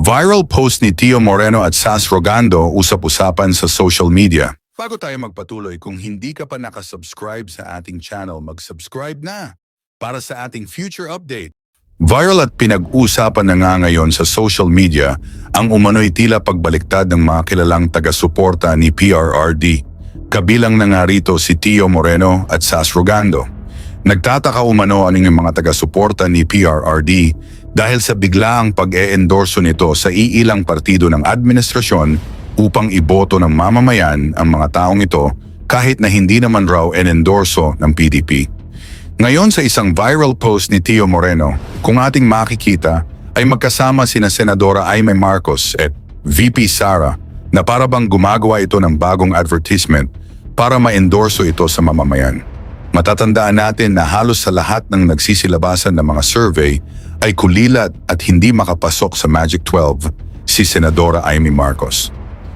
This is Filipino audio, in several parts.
Viral post ni Tio Moreno at Sas Rogando usap-usapan sa social media. Bago tayo magpatuloy, kung hindi ka pa nakasubscribe sa ating channel, mag-subscribe na para sa ating future update. Viral at pinag-usapan na nga ngayon sa social media ang umano'y tila pagbaliktad ng mga kilalang taga-suporta ni PRRD. Kabilang na nga rito si Tio Moreno at Sas Rogando. Nagtataka umano ang mga taga-suporta ni PRRD dahil sa biglaang pag-e-endorso nito sa iilang partido ng administrasyon upang iboto ng mamamayan ang mga taong ito kahit na hindi naman raw en-endorso ng PDP. Ngayon sa isang viral post ni Tio Moreno, kung ating makikita ay magkasama sina Senadora Aimee Marcos at VP Sara na para bang gumagawa ito ng bagong advertisement para ma-endorso ito sa mamamayan. Matatandaan natin na halos sa lahat ng nagsisilabasan ng mga survey ay kulilat at hindi makapasok sa Magic 12 si Senadora Aimee Marcos.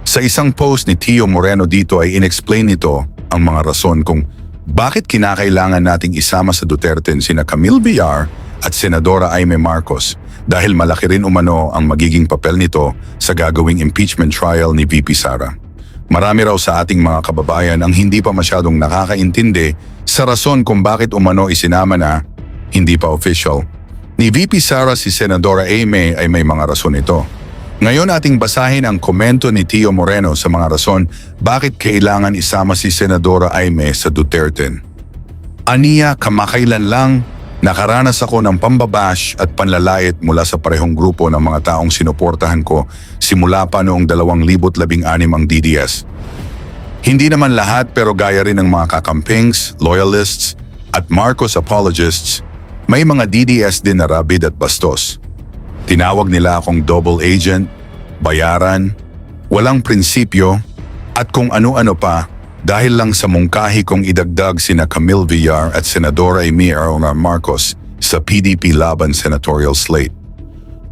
Sa isang post ni Tio Moreno dito ay inexplain nito ang mga rason kung bakit kinakailangan nating isama sa Duterte sina Camille Villar at Senadora Aimee Marcos dahil malaki rin umano ang magiging papel nito sa gagawing impeachment trial ni VP Sara. Marami raw sa ating mga kababayan ang hindi pa masyadong nakakaintindi sa rason kung bakit umano isinama na, hindi pa official, ni VP Sara si Senadora Aimee ay may mga rason ito. Ngayon ating basahin ang komento ni Tio Moreno sa mga rason bakit kailangan isama si Senadora Aimee sa Duterte. Aniya, kamakailan lang, nakaranas ako ng pambabash at panlalait mula sa parehong grupo ng mga taong sinuportahan ko simula pa noong 2016 ang DDS. Hindi naman lahat pero gaya rin ng mga kakampings, loyalists at Marcos apologists, may mga DDS din na rabid at bastos. Tinawag nila akong double agent, bayaran, walang prinsipyo at kung ano-ano pa dahil lang sa mungkahi kong idagdag sina Camille Villar at Senadora Aimee Marcos sa PDP laban senatorial slate.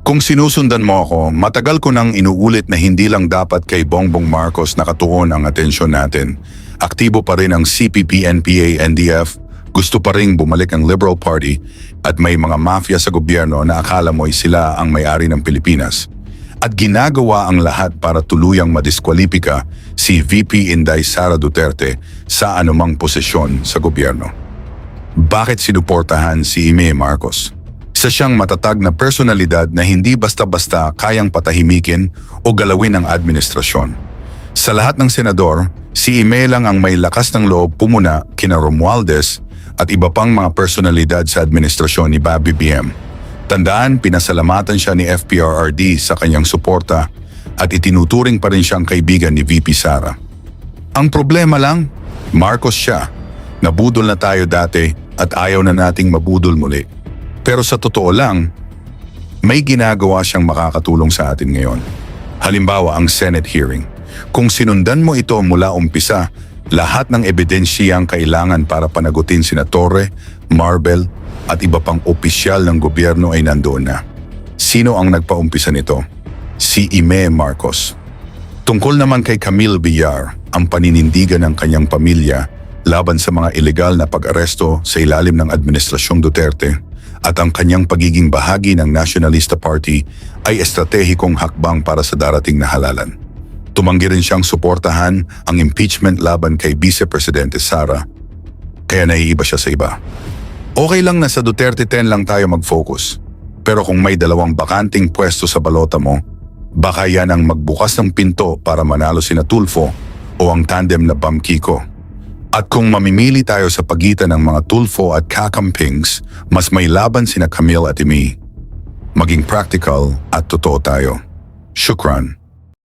Kung sinusundan mo ako, matagal ko nang inuulit na hindi lang dapat kay Bongbong Marcos nakatuon ang atensyon natin. Aktibo pa rin ang CPP, NPA, NDF, gusto pa rin bumalik ang Liberal Party at may mga mafia sa gobyerno na akala mo'y sila ang may-ari ng Pilipinas. At ginagawa ang lahat para tuluyang madiskwalipika si VP Inday Sara Duterte sa anumang posisyon sa gobyerno. Bakit sinuportahan si Aimee Marcos? Isa siyang matatag na personalidad na hindi basta-basta kayang patahimikin o galawin ng administrasyon. Sa lahat ng senador, si Aimee lang ang may lakas ng loob pumuna kina Romualdez at iba pang mga personalidad sa administrasyon ni Bobby BM. Tandaan, pinasalamatan siya ni FPRRD sa kanyang suporta at itinuturing pa rin siyang kaibigan ni VP Sara. Ang problema lang, Marcos siya. Nabudol na tayo dati at ayaw na nating mabudol muli. Pero sa totoo lang, may ginagawa siyang makakatulong sa atin ngayon. Halimbawa ang Senate hearing. Kung sinundan mo ito mula umpisa, lahat ng ebidensyang kailangan para panagutin sina Torre, Marbel at iba pang opisyal ng gobyerno ay nandoon na. Sino ang nagpaumpisa nito? Si Aimee Marcos. Tungkol naman kay Camille Villar, ang paninindigan ng kanyang pamilya laban sa mga ilegal na pag-aresto sa ilalim ng Administrasyong Duterte at ang kanyang pagiging bahagi ng Nationalista Party ay estratehikong hakbang para sa darating na halalan. Tumanggi rin siyang suportahan ang impeachment laban kay Vice Presidente Sara, kaya naiiba siya sa iba. Okay lang na sa Duterte 10 lang tayo mag-focus, pero kung may dalawang bakanting pwesto sa balota mo, baka yan ang magbukas ng pinto para manalo sina Tulfo o ang tandem na Bam Kiko. At kung mamimili tayo sa pagitan ng mga Tulfo at kakampings, mas may laban sina Camille at Aimee. Maging practical at totoo tayo. Shukran.